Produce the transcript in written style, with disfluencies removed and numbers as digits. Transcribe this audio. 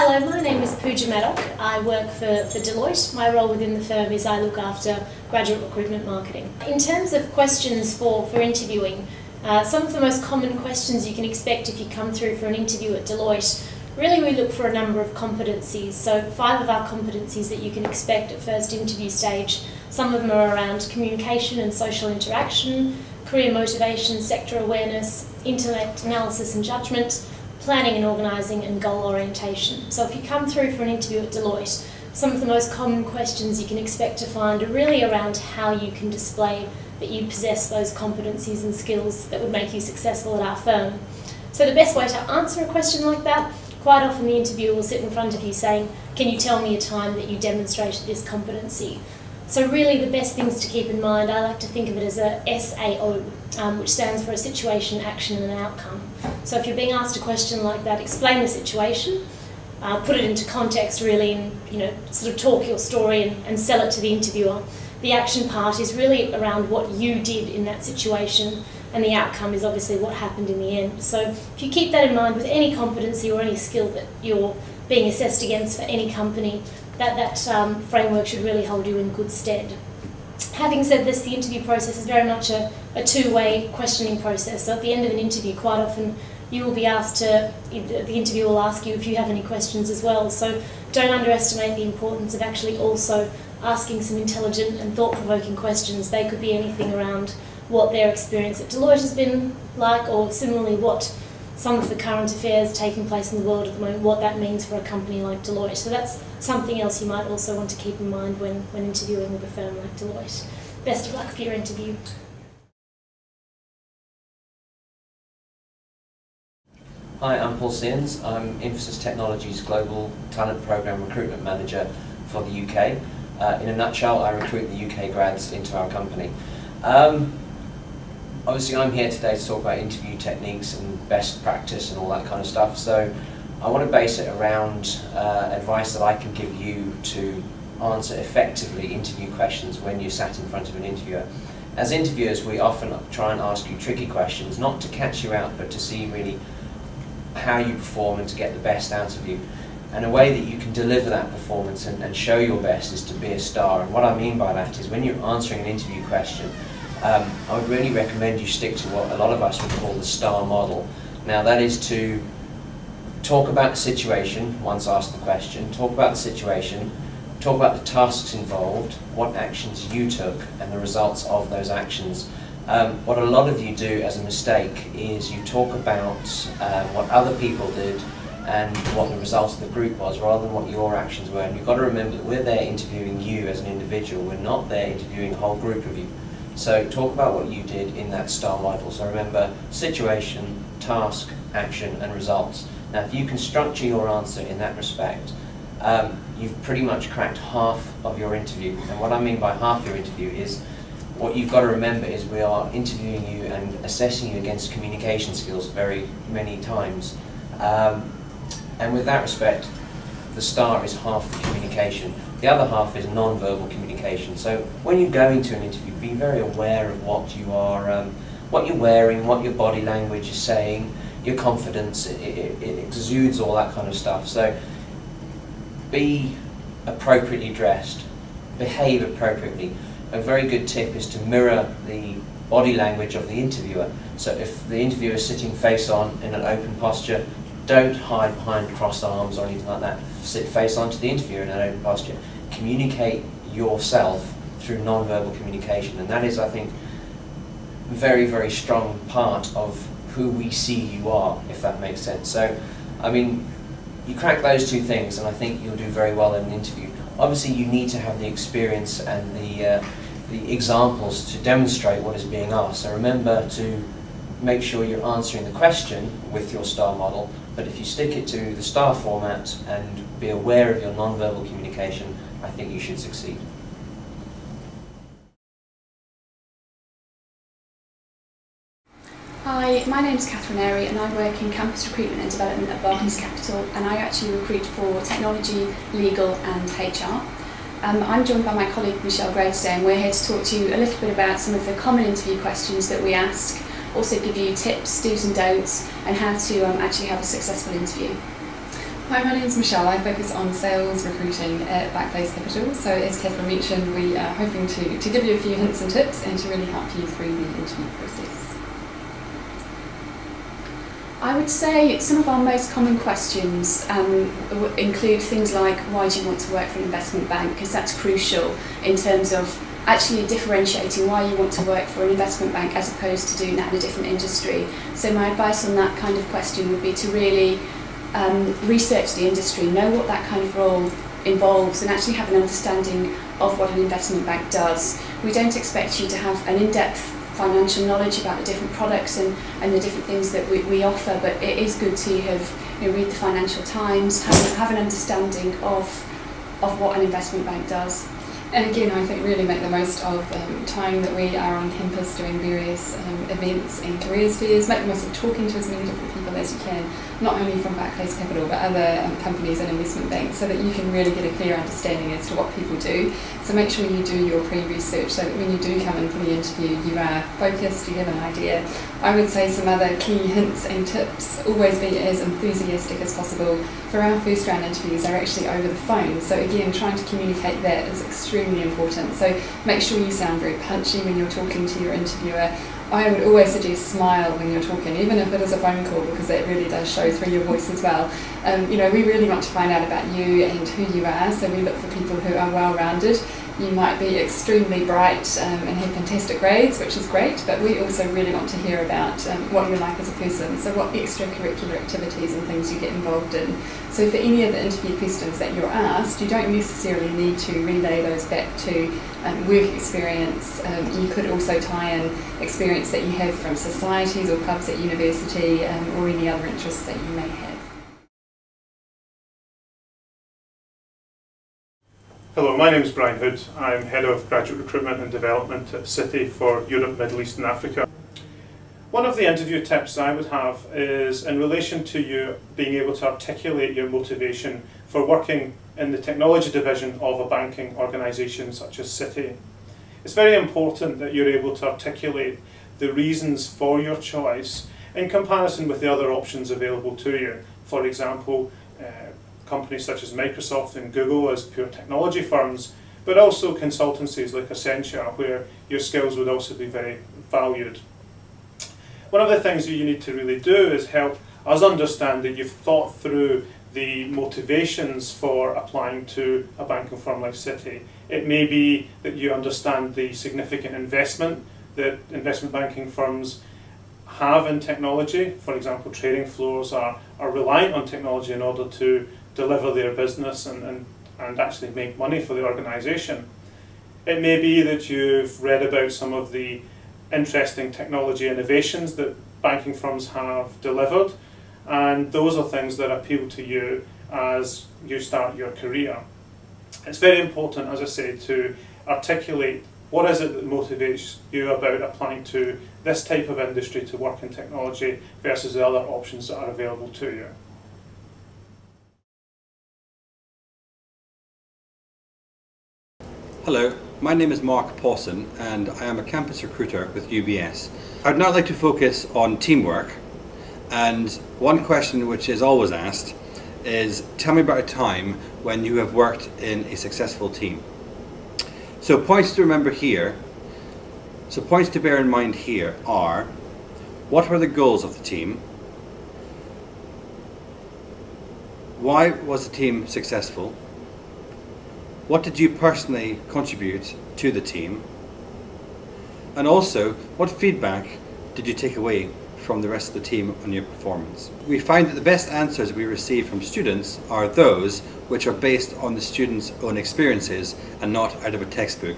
Hello, my name is Pooja Maddock. I work for Deloitte. My role within the firm is I look after graduate recruitment marketing. In terms of questions for interviewing, some of the most common questions you can expect if you come through for an interview at Deloitte, really we look for a number of competencies. So 5 of our competencies that you can expect at first interview stage. Some of them are around communication and social interaction, career motivation, sector awareness, intellect, analysis and judgment, planning and organising, and goal orientation. So if you come through for an interview at Deloitte, some of the most common questions you can expect to find are really around how you can display that you possess those competencies and skills that would make you successful at our firm. So the best way to answer a question like that, quite often the interviewer will sit in front of you saying, can you tell me a time that you demonstrated this competency? So really the best things to keep in mind, I like to think of it as a SAO, which stands for a situation, action and an outcome. So if you're being asked a question like that, explain the situation, put it into context really, and sort of talk your story and sell it to the interviewer. The action part is really around what you did in that situation, and the outcome is obviously what happened in the end. So if you keep that in mind with any competency or any skill that you're being assessed against for any company, that framework should really hold you in good stead. Having said this, the interview process is very much a two-way questioning process. So at the end of an interview, quite often you will be asked to, the interviewer will ask you if you have any questions as well. So don't underestimate the importance of actually also asking some intelligent and thought-provoking questions. They could be anything around what their experience at Deloitte has been like, or similarly what some of the current affairs taking place in the world at the moment, what that means for a company like Deloitte. So that's something else you might also want to keep in mind when interviewing with a firm like Deloitte. Best of luck for your interview. Hi, I'm Paul Searns. I'm Infosys Technology's Global Talent Programme Recruitment Manager for the UK. In a nutshell, I recruit the UK grads into our company. Obviously I'm here today to talk about interview techniques and best practice and all that kind of stuff, so I want to base it around advice that I can give you to answer effectively interview questions when you're sat in front of an interviewer. As interviewers, we often try and ask you tricky questions, not to catch you out, but to see really how you perform and to get the best out of you. And a way that you can deliver that performance and show your best is to be a star. And what I mean by that is when you're answering an interview question, I would really recommend you stick to what a lot of us would call the STAR model. Now that is to talk about the situation, once asked the question, talk about the situation, talk about the tasks involved, what actions you took and the results of those actions. What a lot of you do as a mistake is you talk about what other people did and what the result of the group was rather than what your actions were. And you've got to remember that we're there interviewing you as an individual, we're not there interviewing a whole group of you. So talk about what you did in that STAR model. So remember, situation, task, action and results. Now if you can structure your answer in that respect, you've pretty much cracked half of your interview. And what I mean by half your interview is, what you've got to remember is we are interviewing you and assessing you against communication skills very many times. And with that respect, the STAR is half the communication. The other half is non-verbal communication. So when you go into an interview, be very aware of what you are, what you're wearing, what your body language is saying, your confidence. It exudes all that kind of stuff. So be appropriately dressed, behave appropriately. A very good tip is to mirror the body language of the interviewer. So if the interviewer is sitting face on in an open posture, don't hide behind crossed arms or anything like that. Sit face on to the interviewer in an open posture. Communicate yourself through non-verbal communication, and that is, I think, a very, very strong part of who we see you are, if that makes sense. So, I mean, you crack those two things and I think you'll do very well in an interview. Obviously you need to have the experience and the examples to demonstrate what is being asked. So remember to make sure you're answering the question with your STAR model, but if you stick it to the STAR format and be aware of your non-verbal communication, I think you should succeed. Hi, my name is Catherine Airy and I work in campus recruitment and development at Barclays Capital, and I actually recruit for technology, legal and HR. I'm joined by my colleague Michelle Gray today, and we're here to talk to you a little bit about some of the common interview questions that we ask, also give you tips, do's and don'ts, and how to actually have a successful interview. Hi, my name is Michelle. I focus on sales recruiting at Backblaze Capital. So as Catherine mentioned, we are hoping to give you a few hints and tips and to really help you through the interview process. I would say some of our most common questions include things like, why do you want to work for an investment bank? Because that's crucial in terms of actually differentiating why you want to work for an investment bank as opposed to doing that in a different industry. So my advice on that kind of question would be to really research the industry, know what that kind of role involves, and actually have an understanding of what an investment bank does. We don't expect you to have an in-depth financial knowledge about the different products and the different things that we offer, but it is good to read the Financial Times, have an understanding of what an investment bank does. And again, I think really make the most of time that we are on campus doing various events and careers fairs. Make the most of talking to as many different people as you can, not only from Backblaze Capital but other companies and investment banks, so that you can really get a clear understanding as to what people do. So make sure you do your pre-research so that when you do come in for the interview you are focused, you have an idea. I would say some other key hints and tips: always be as enthusiastic as possible. For our first round interviews are actually over the phone, so again trying to communicate that is extremely important. So make sure you sound very punchy when you're talking to your interviewer. I would always suggest smile when you're talking, even if it is a phone call, because that really does show through your voice as well. We really want to find out about you and who you are, so we look for people who are well-rounded. You might be extremely bright and have fantastic grades, which is great, but we also really want to hear about what you're like as a person, so what extracurricular activities and things you get involved in. So for any of the interview questions that you're asked, you don't necessarily need to relay those back to work experience. You could also tie in experience that you have from societies or clubs at university or any other interests that you may have. Hello, my name is Brian Hood. I'm Head of Graduate Recruitment and Development at Citi for Europe, Middle East and Africa. One of the interview tips I would have is in relation to you being able to articulate your motivation for working in the technology division of a banking organisation such as Citi. It's very important that you're able to articulate the reasons for your choice in comparison with the other options available to you. For example, companies such as Microsoft and Google as pure technology firms, but also consultancies like Accenture, where your skills would also be very valued. One of the things that you need to really do is help us understand that you've thought through the motivations for applying to a banking firm like Citi. It may be that you understand the significant investment that investment banking firms have in technology. For example, trading floors are reliant on technology in order to deliver their business and actually make money for the organisation. It may be that you've read about some of the interesting technology innovations that banking firms have delivered, and those are things that appeal to you as you start your career. It's very important, as I say, to articulate what is it that motivates you about applying to this type of industry to work in technology versus the other options that are available to you. Hello, my name is Mark Pawson and I am a campus recruiter with UBS. I'd now like to focus on teamwork, and one question which is always asked is, tell me about a time when you have worked in a successful team. So points to remember here, points to bear in mind here are, what were the goals of the team? Why was the team successful? What did you personally contribute to the team? And also, what feedback did you take away from the rest of the team on your performance? We find that the best answers we receive from students are those which are based on the students' own experiences and not out of a textbook.